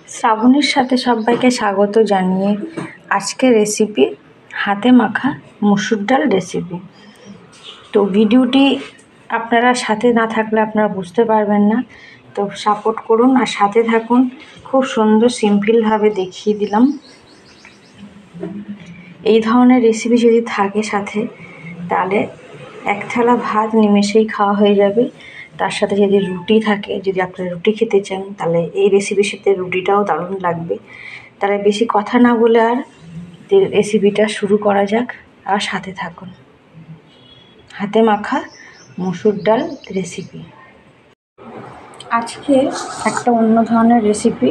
শ্রাবণীর সাথে সবাইকে স্বাগত জানিয়ে আজকের রেসিপি হাতে মাখা মসুর ডাল রেসিপি। তো ভিডিওটি আপনারা সাথে না থাকলে আপনারা বুঝতে পারবেন না, তো সাপোর্ট করুন আর সাথে থাকুন। খুব সুন্দর সিম্পলভাবে দেখিয়ে দিলাম। এই ধরনের রেসিপি যদি থাকে সাথে, তাহলে এক থালা ভাত নিমেষেই খাওয়া হয়ে যাবে। তার সাথে যদি রুটি থাকে, যদি আপনারা রুটি খেতে চান, তাহলে এই রেসিপির সাথে রুটিটাও দারুণ লাগবে। তাহলে বেশি কথা না বলে আর রেসিপিটা শুরু করা যাক, আর সাথে থাকুন। হাতে মাখা মসুর ডাল রেসিপি। আজকে একটা অন্য ধরনের রেসিপি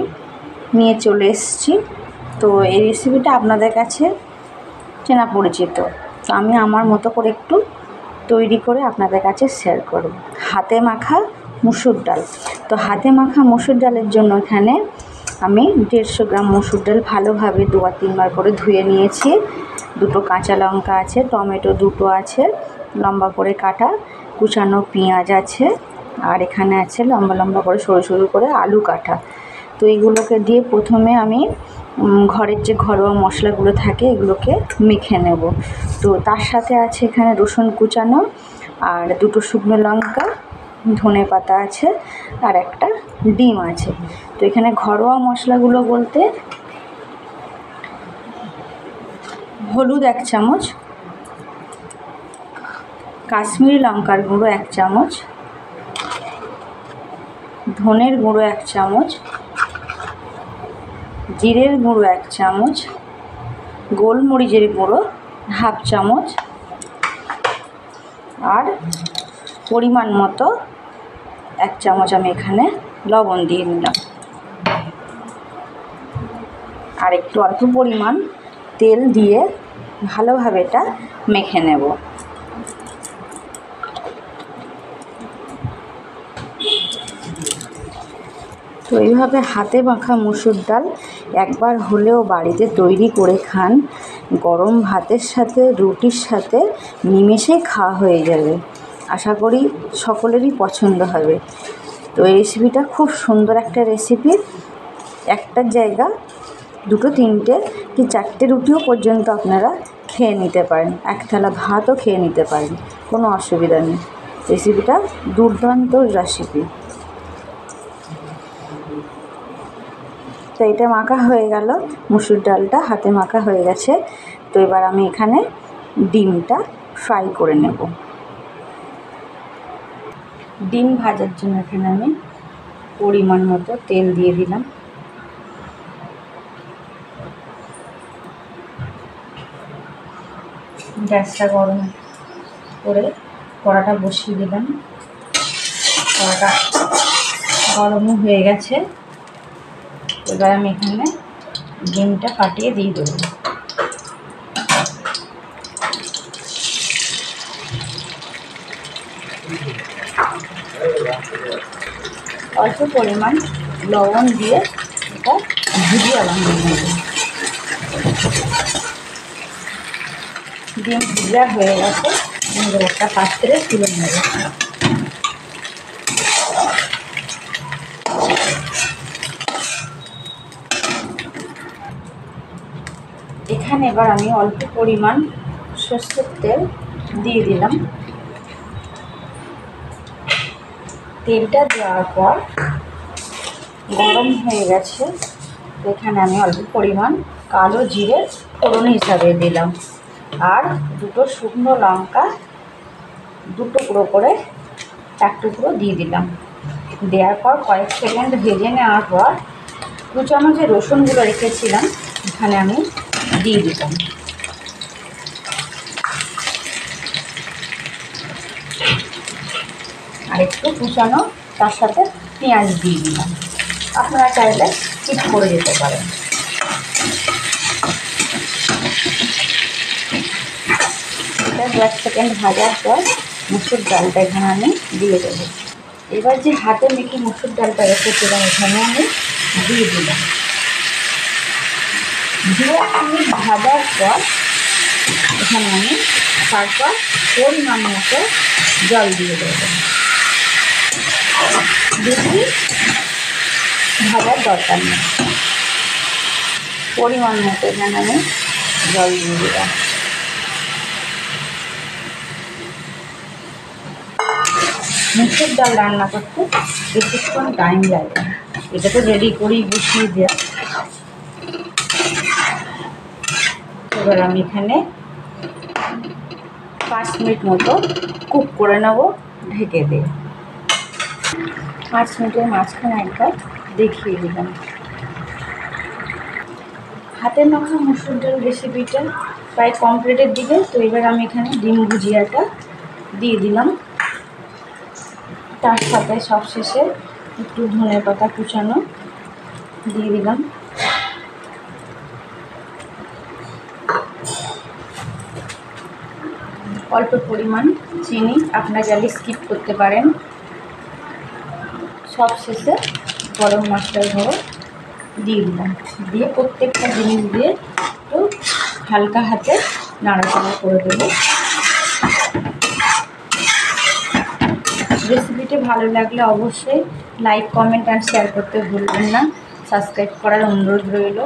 নিয়ে চলে এসেছি। তো এই রেসিপিটা আপনাদের কাছে চেনা পরিচিত, তো আমি আমার মতো করে একটু তৈরি করে আপনাদের কাছে শেয়ার করব। হাতে মাখা মসুর ডাল। তো হাতে মাখা মসুর ডালের জন্য এখানে আমি 150 গ্রাম মসুর ডাল ভালোভাবে 2-3 বার করে ধুয়ে নিয়েছি। 2টো কাঁচা লঙ্কা আছে, টমেটো 2টো আছে লম্বা করে কাটা, কুচানো পেঁয়াজ আছে, আর এখানে আছে লম্বা লম্বা করে সরু সরু করে আলু কাটা। তো এইগুলোকে দিয়ে প্রথমে আমি ঘরের যে ঘরোয়া মশলাগুলো থাকে এগুলোকে মেখে নেব। তো তার সাথে আছে এখানে রসুন কুচানো, আর 2টো শুকনো লঙ্কা, ধনে পাতা আছে, আর একটা ডিম আছে। তো এখানে ঘরোয়া মশলাগুলো বলতে হলুদ 1 চামচ, কাশ্মীরি লঙ্কার গুঁড়ো 1 চামচ, ধনের গুঁড়ো 1 চামচ, জিরের গুঁড়ো 1 চামচ, গোলমরিচের গুঁড়ো 1/2 চামচ, আর পরিমাণ মতো 1 চামচ আমি এখানে লবণ দিয়ে নিলাম। আর একটু অল্প পরিমাণ তেল দিয়ে ভালোভাবে এটা মেখে নেব। তো এইভাবে হাতে মাখা মসুর ডাল একবার হলেও বাড়িতে তৈরি করে খান। গরম ভাতের সাথে, রুটির সাথে নিমেষেই খাওয়া হয়ে যাবে। আশা করি সকলেরই পছন্দ হবে। তো এই রেসিপিটা খুব সুন্দর একটা রেসিপি। একটার জায়গা 2, 3 কি 4টে রুটিও পর্যন্ত আপনারা খেয়ে নিতে পারেন, 1 থালা ভাতও খেয়ে নিতে পারেন, কোনো অসুবিধা নেই। রেসিপিটা দুর্দান্ত রেসিপি। তো এটা মাখা হয়ে গেল, মসুর ডালটা হাতে মাখা হয়ে গেছে। তো এবার আমি এখানে ডিমটা ফ্রাই করে নেব। ডিম ভাজার জন্য এখানে আমি পরিমাণ মতো তেল দিয়ে দিলাম। গ্যাসটা গরম করে কড়াটা বসিয়ে দিলাম। কড়াটা গরমও হয়ে গেছে। এবার আমি এখানে ডিমটা ফাটিয়ে দিয়ে দেবো। অল্প পরিমাণ লবণ দিয়ে এটা ভুজিয়ে বানিয়ে নেব। ডিম ভুজিয়া হয়ে গেছে, একটা পাত্রে তুলে নেব। এখানে এবার আমি অল্প পরিমাণ সরষের তেল দিয়ে দিলাম। তেলটা দেওয়ার পর গরম হয়ে গেছে। এখানে আমি অল্প পরিমাণ কালো জিরে ফোড়ন হিসাবে দিলাম, আর 2টো শুকনো লঙ্কা 2 টুকরো করে 1 টুকরো দিয়ে দিলাম। দেওয়ার পর কয়েক সেকেন্ড ভেজে নেওয়ার পর কুচানো যে রসুনগুলো রেখেছিলাম এখানে আমি দিয়ে দিলাম। আর একটু কুচানো তার সাথে পেঁয়াজ দিয়ে দিলাম। আপনারা চাইলে স্কিপ করে যেতে পারেন। এটা 1 সেকেন্ড ভাজার পর মসুর ডালটা এখানে আমি দিয়ে দেবো। এবার যে হাতে মেখে মসুর ডালটা রেখেছিলাম এখানে আমি দিয়ে দিলাম। 2 মিনিট ভাজার পর এখানে আমি তারপর পরিমাণ মতো জল দিয়ে দেবো। বেশি ভাজার দরকার নেই। পরিমাণ মতো এখানে আমি জল দিয়ে দিলাম। মুসুর ডাল রান্না করতে বেশিক্ষণ টাইম লাগে না, এটা তো রেডি করেই বসিয়ে দেওয়া। এবার আমি এখানে 5 মিনিট মতো কুক করে নেব ঢেকে দিয়ে। 5 মিনিটের মাঝখানে একবার দেখিয়ে দিলাম। হাতের মাখা মুসুর ডাল রেসিপিটা প্রায় কমপ্লিটের দিকে। তো এবার আমি এখানে ডিম ভুজিয়াটা দিয়ে দিলাম, তার সাথে সবশেষে একটু ধনেপাতা কুচানো দিয়ে দিলাম। অল্প পরিমাণ চিনি, আপনারা চাইলে স্কিপ করতে পারেন। সবশেষে গরম মশলার গুঁড়ো দিয়ে দিলাম, দিয়ে প্রত্যেকটা জিনিস দিয়ে একটু হালকা হাতে নাড়াচাড়া করে দেবো। রেসিপিটি ভালো লাগলে অবশ্যই লাইক, কমেন্ট অ্যান্ড শেয়ার করতে ভুলবেন না। সাবস্ক্রাইব করার অনুরোধ রইল।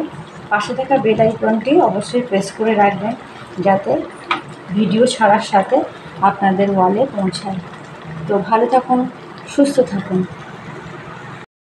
পাশে থাকা বেল আইকনটি অবশ্যই প্রেস করে রাখবেন, যাতে ভিডিও ছাড়ার সাথে আপনাদের ওয়ালে পৌঁছায়। তো ভালো থাকুন, সুস্থ থাকুন।